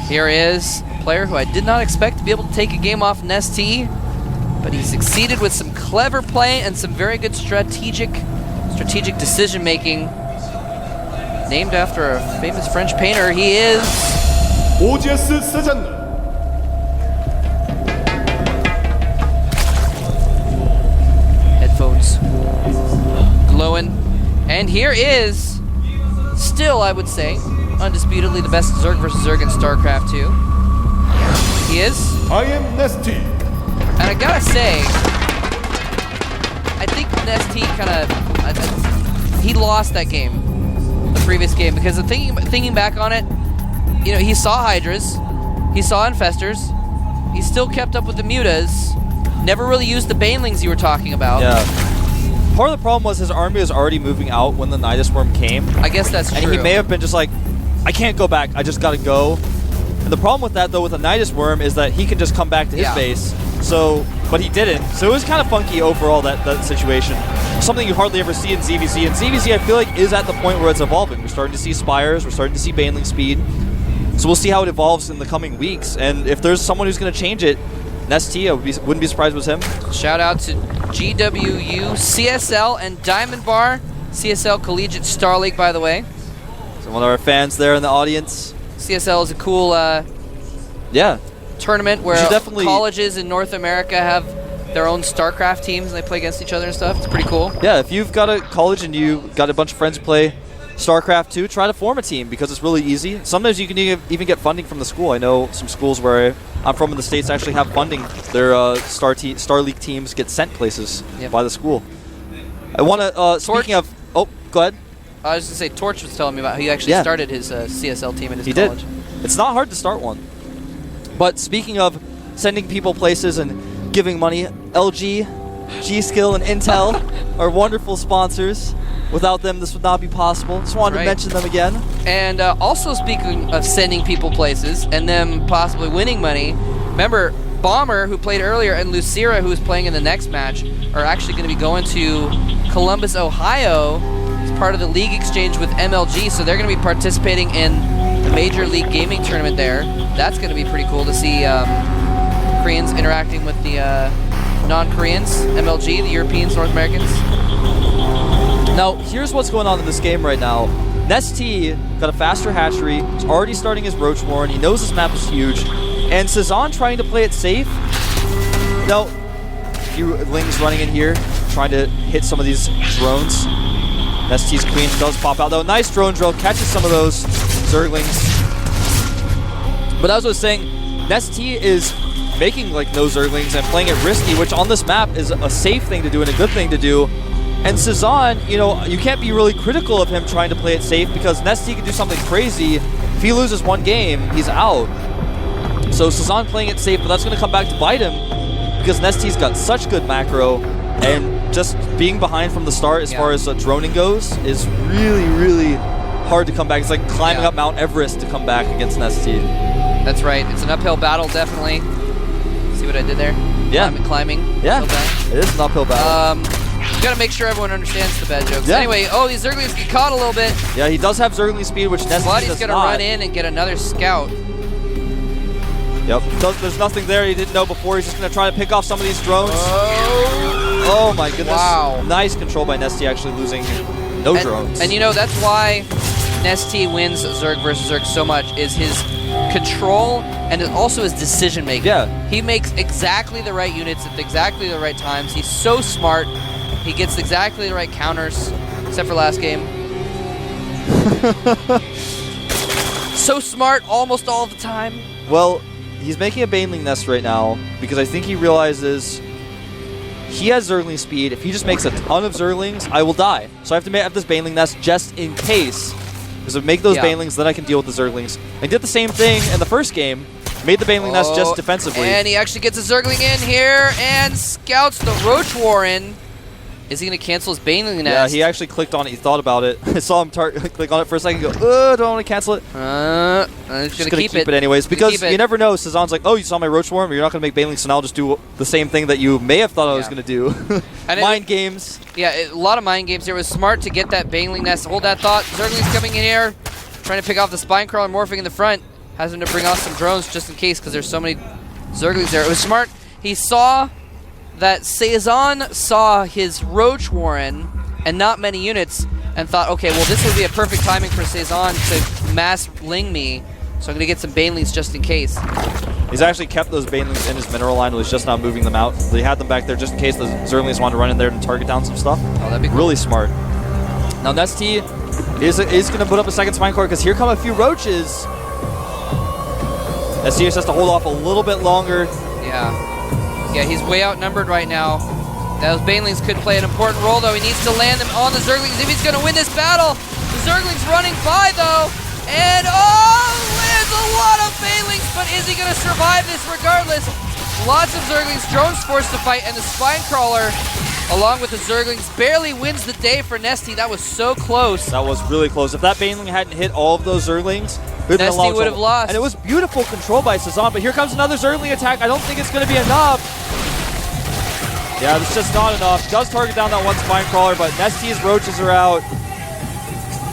Here is a player who I did not expect to be able to take a game off NesTea, but he succeeded with some clever play and some very good strategic decision-making. Named after a famous French painter, he is... Cezanne. Headphones glowing. And here is, still I would say, undisputedly the best Zerg versus Zerg in StarCraft 2. He is. I am NesTea. And I gotta say, I think NesTea kind of, he lost that game, the previous game, because thinking back on it, you know, he saw Hydras, he saw Infestors, he still kept up with the Mutas, never really used the Banelings you were talking about. Yeah. Part of the problem was his army was already moving out when the Nidus Worm came. I guess that's true. And he may have been just like, I can't go back, I just gotta go. And the problem with that, though, with a Nidus Worm is that he can just come back to his base. So, but he didn't. So it was kind of funky overall, that situation. Something you hardly ever see in ZVZ. And ZVZ, I feel like, is at the point where it's evolving. We're starting to see Spires, we're starting to see Baneling speed. So we'll see how it evolves in the coming weeks. And if there's someone who's going to change it, NesTea, wouldn't be surprised if it was him. Shout out to GWU, CSL, and Diamond Bar. CSL Collegiate Star League, by the way. So one of our fans there in the audience. CSL is a cool tournament where colleges in North America have their own StarCraft teams and they play against each other and stuff. It's pretty cool. Yeah, if you've got a college and you got a bunch of friends who play StarCraft 2, try to form a team because it's really easy. Sometimes you can even get funding from the school. I know some schools where I'm from in the States actually have funding. Their Star League teams get sent places by the school. I want to, speaking of, oh, go ahead. I was going to say, Torch was telling me about how he actually started his CSL team in his college. Did. It's not hard to start one. But speaking of sending people places and giving money, LG, G-Skill, and Intel are wonderful sponsors. Without them, this would not be possible. Just wanted to mention them again. And also speaking of sending people places and them possibly winning money, remember, Bomber, who played earlier, and Lucira, who is playing in the next match, are actually going to be going to Columbus, Ohio as part of the league exchange with MLG, so they're going to be participating in the Major League Gaming tournament there. That's going to be pretty cool to see Koreans interacting with the non-Koreans, MLG, the Europeans, North Americans. Now, here's what's going on in this game right now. NesTea got a faster hatchery, he's already starting his Roach Warren, he knows this map is huge, and Cezanne trying to play it safe. Now, a few Lings running in here, trying to hit some of these drones. NesTea's Queen does pop out, though. Nice drone drill, catches some of those Zerglings. But as I was saying, NesTea is making like no Zerglings and playing it risky, which on this map is a safe thing to do and a good thing to do. And Cezanne, you know, you can't be really critical of him trying to play it safe because NesTea can do something crazy. If he loses one game, he's out. So Cezanne playing it safe, but that's going to come back to bite him because NesTea's got such good macro, and just being behind from the start as far as droning goes is really, really hard to come back. It's like climbing up Mount Everest to come back against NesTea. That's right. It's an uphill battle, definitely. See what I did there? Yeah. Climbing. Yeah, it is an uphill battle. You gotta make sure everyone understands the bad jokes. Yeah. Anyway, these Zerglings get caught a little bit. Yeah, he does have Zergling speed, which NesTea does not. He's gonna run in and get another scout. Yep, there's nothing there he didn't know before. He's just gonna try to pick off some of these drones. Oh my goodness. Wow. Nice control by NesTea, actually losing no drones. And you know, that's why NesTea wins Zerg versus Zerg so much, is his control and also his decision making. Yeah. He makes exactly the right units at exactly the right times. He's so smart. He gets exactly the right counters, except for last game. So smart almost all the time. Well, he's making a Baneling nest right now because I think he realizes he has Zergling speed. If he just makes a ton of Zerglings, I will die. So I have to have this Baneling nest just in case. Because if I make those Banelings, then I can deal with the Zerglings. I did the same thing in the first game. Made the Baneling nest just defensively. And he actually gets a Zergling in here and scouts the Roach Warren. Is he going to cancel his Baneling nest? Yeah, he actually clicked on it. He thought about it. I saw him click on it for a second and go, don't want to cancel it. I'm just going to keep it anyways. Because you never know. Cezanne's like, oh, you saw my Roach Warren, but you're not going to make Baneling, so now I'll just do the same thing that you may have thought I was going to do. Mind games. Yeah, a lot of mind games here. It was smart to get that Baneling nest. Hold that thought. Zergling's coming in here, trying to pick off the Spine Crawler, morphing in the front. has him to bring off some drones just in case because there's so many Zerglings there. It was smart. He saw that Cezanne saw his Roach Warren and not many units and thought, okay, well, this would be a perfect timing for Cezanne to mass Ling me, so I'm going to get some Banelings just in case. He's actually kept those Banelings in his mineral line, was just not moving them out. He had them back there just in case the Zerglings wanted to run in there and target down some stuff. Oh, that'd be cool. Really smart. Now NesTea is going to put up a second Spine Core because here come a few Roaches. NesTea just has to hold off a little bit longer. Yeah, he's way outnumbered right now. Those Banelings could play an important role, though. He needs to land them on the Zerglings if he's going to win this battle. The Zerglings running by, though. And, lands a lot of Banelings, but is he going to survive this regardless? Lots of Zerglings. Drone's forced to fight, and the Spine Crawler, along with the Zerglings, barely wins the day for NesTea. That was so close. That was really close. If that Baneling hadn't hit all of those Zerglings, NesTea would have lost. And it was beautiful control by Cezanne, but here comes another Zergling attack. I don't think it's going to be enough. Yeah, it's just not enough. Does target down that one Spine Crawler, but NesTea's Roaches are out.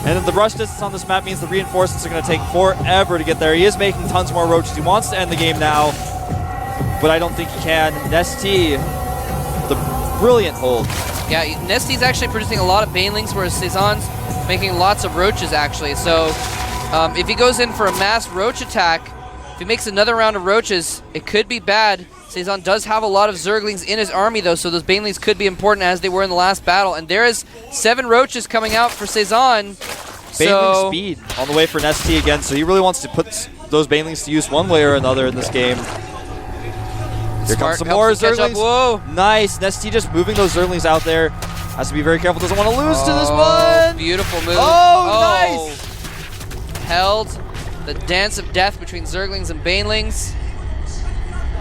And then the rush distance on this map means the reinforcements are going to take forever to get there. He is making tons more Roaches. He wants to end the game now, but I don't think he can. NesTea, the brilliant hold. Yeah, NesTea's actually producing a lot of Banelings, whereas Cezanne's making lots of Roaches, actually. So if he goes in for a mass Roach attack, if he makes another round of Roaches, it could be bad. Cezanne does have a lot of Zerglings in his army, though, so those Banelings could be important as they were in the last battle. And there is 7 Roaches coming out for Cezanne. Baneling speed on the way for NesTea again, so he really wants to put those Banelings to use one way or another in this game. Here comes some more Zerglings. Whoa. Nice. NesTea just moving those Zerglings out there. Has to be very careful. Doesn't want to lose to this one. Beautiful move. Oh, nice. Held the dance of death between Zerglings and Banelings.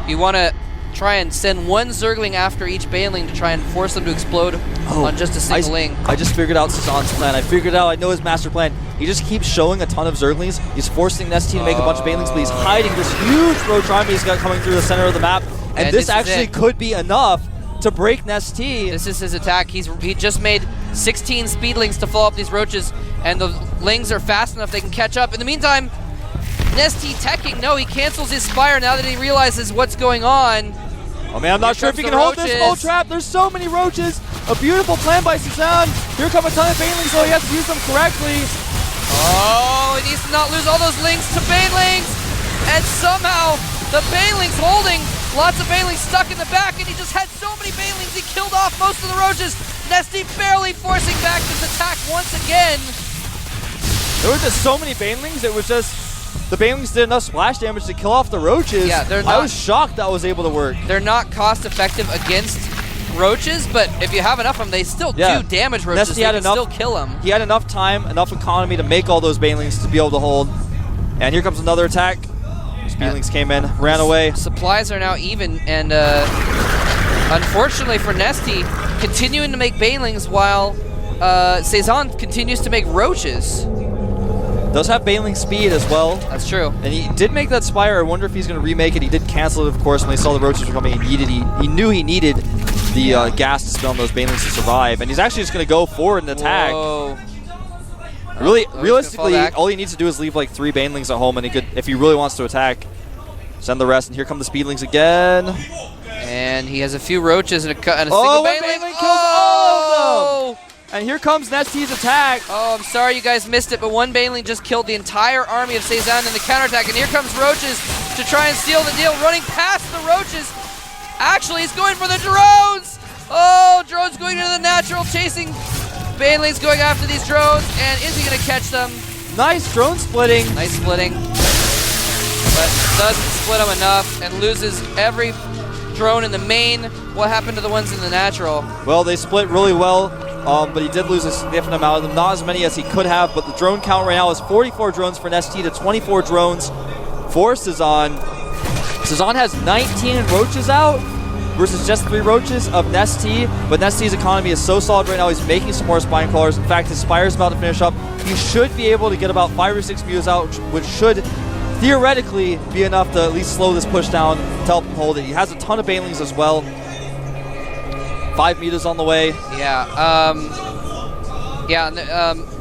You want to try and send one Zergling after each Baneling to try and force them to explode on just a single Ling. I just figured out Cezanne's plan. I figured out, I know his master plan. He just keeps showing a ton of Zerglings. He's forcing NesTea to make a bunch of Banelings, but he's hiding this huge Roach army he's got coming through the center of the map. And this actually could be enough to break NesTea. This is his attack. He just made 16 Speedlings to follow up these Roaches, and the Lings are fast enough they can catch up. In the meantime, NesTea teching. No, he cancels his Spire now that he realizes what's going on. Oh man, I'm not sure if he can hold this full trap. There's so many Roaches. A beautiful plan by Cezanne. Here come a ton of Banelings, so he has to use them correctly. Oh, he needs to not lose all those Lings to Banelings. And somehow, the Banelings holding. Lots of Banelings stuck in the back, and he just had so many Banelings, he killed off most of the Roaches. NesTea barely forcing back this attack once again. There were just so many Banelings, it was just... The Banelings did enough splash damage to kill off the Roaches. Yeah, they're not, I was shocked that was able to work. They're not cost effective against Roaches, but if you have enough of them, they still do damage Roaches. NesTea had still kill them. He had enough time, enough economy to make all those Banelings to be able to hold. And here comes another attack. Banelings came in, ran away. Supplies are now even, and unfortunately for NesTea, continuing to make Banelings while Cezanne continues to make Roaches. Does have Baneling speed as well. That's true. And he did make that Spire. I wonder if he's going to remake it. He did cancel it, of course, when he saw the Roaches were coming. He knew he needed the gas to spin on those Banelings to survive. And he's actually just going to go forward and attack. Whoa. Really, realistically, all he needs to do is leave like 3 Banelings at home, and he could, if he really wants to attack, send the rest. And here come the Speedlings again. And he has a few Roaches and a single Baneling. Kills all of them. And here comes NesTea's attack. Oh, I'm sorry you guys missed it, but one Baneling just killed the entire army of Cezanne in the counterattack. And here comes Roaches to try and seal the deal, running past the Roaches. Actually, he's going for the drones. Oh, drones going into the natural, chasing Banelings, going after these drones. And is he going to catch them? Nice drone splitting. Nice splitting. But doesn't split them enough and loses every drone in the main. What happened to the ones in the natural? Well, they split really well. But he did lose a significant amount of them. Not as many as he could have, but the drone count right now is 44 drones for NesTea to 24 drones for Cezanne. Cezanne has 19 Roaches out versus just 3 Roaches of NesTea, but NesTea's economy is so solid right now, he's making some more Spine Crawlers. In fact, his Spire's about to finish up. He should be able to get about 5 or 6 Mews out, which should theoretically be enough to at least slow this push down to help him hold it. He has a ton of Banelings as well. 5 meters on the way.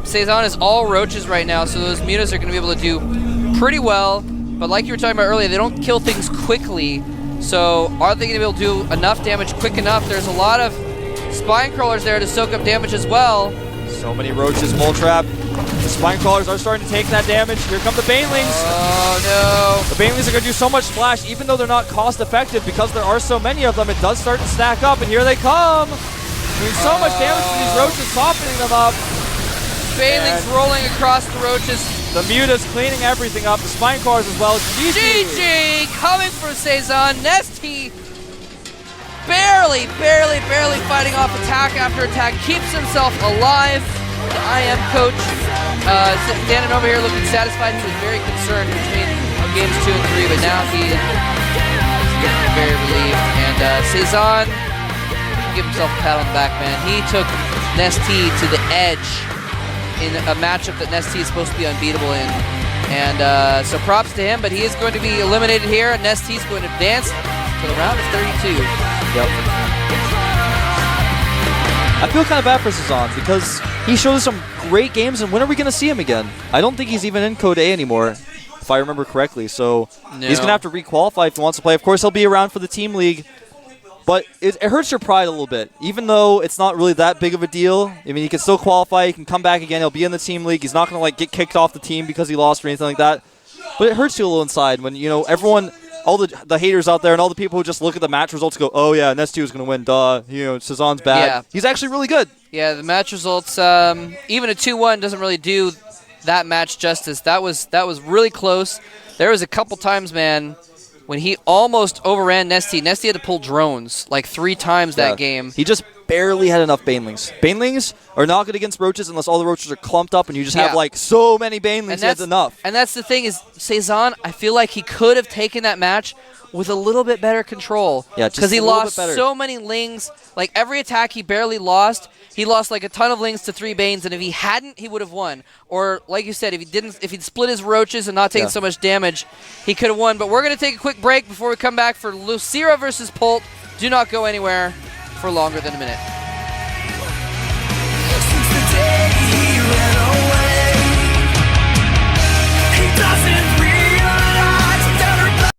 Cezanne is all Roaches right now, so those mutas are going to be able to do pretty well. but like you were talking about earlier, they don't kill things quickly. So are they going to be able to do enough damage quick enough? There's a lot of spine crawlers there to soak up damage as well. So many roaches, mole trap. The spine crawlers are starting to take that damage. Here come the banelings. Oh no. The banelings are going to do so much splash, even though they're not cost effective because there are so many of them. It does start to stack up, and here they come. Doing so much damage to these roaches, softening them up. Banelings rolling across the roaches. The Muta's cleaning everything up. The spine crawlers as well. GG coming for Cezanne. NesTea barely fighting off attack after attack. Keeps himself alive. The IM coach standing over here looking satisfied. He was very concerned between games 2 and 3, but now he is getting very relieved. And Cezanne, give himself a pat on the back, man. He took NesTea to the edge in a matchup that NesTea is supposed to be unbeatable in. And so props to him, but he is going to be eliminated here, and NesTea is going to advance to the round of 32. Yep. I feel kind of bad for Cezanne because he showed us some great games, and when are we going to see him again? I don't think he's even in Code A anymore, if I remember correctly. So he's going to have to requalify if he wants to play. Of course, he'll be around for the team league, but it hurts your pride a little bit. Even though it's not really that big of a deal, I mean, he can still qualify. He can come back again. He'll be in the team league. He's not going to like get kicked off the team because he lost or anything like that. But it hurts you a little inside when, you know, everyone, all the haters out there and all the people who just look at the match results go, oh yeah, NesTea was going to win, duh. You know, Cezanne's bad. Yeah. He's actually really good. Yeah, the match results, even a 2-1 doesn't really do that match justice. That was really close. There was a couple times, man, when he almost overran NesTea. NesTea had to pull drones like 3 times that game. He just barely had enough banelings. Banelings are not good against roaches unless all the roaches are clumped up and you just have like so many banelings. That's enough. And that's the thing is, Cezanne, I feel like he could have taken that match with a little bit better control. Yeah, just because he a little lost bit better. so many lings. Like every attack he barely lost. He lost like a ton of lings to 3 banes, and if he hadn't, he would have won. Or like you said, if he'd split his roaches and not taken so much damage, he could have won. But we're gonna take a quick break before we come back for Lucira versus Polt. Do not go anywhere for longer than a minute.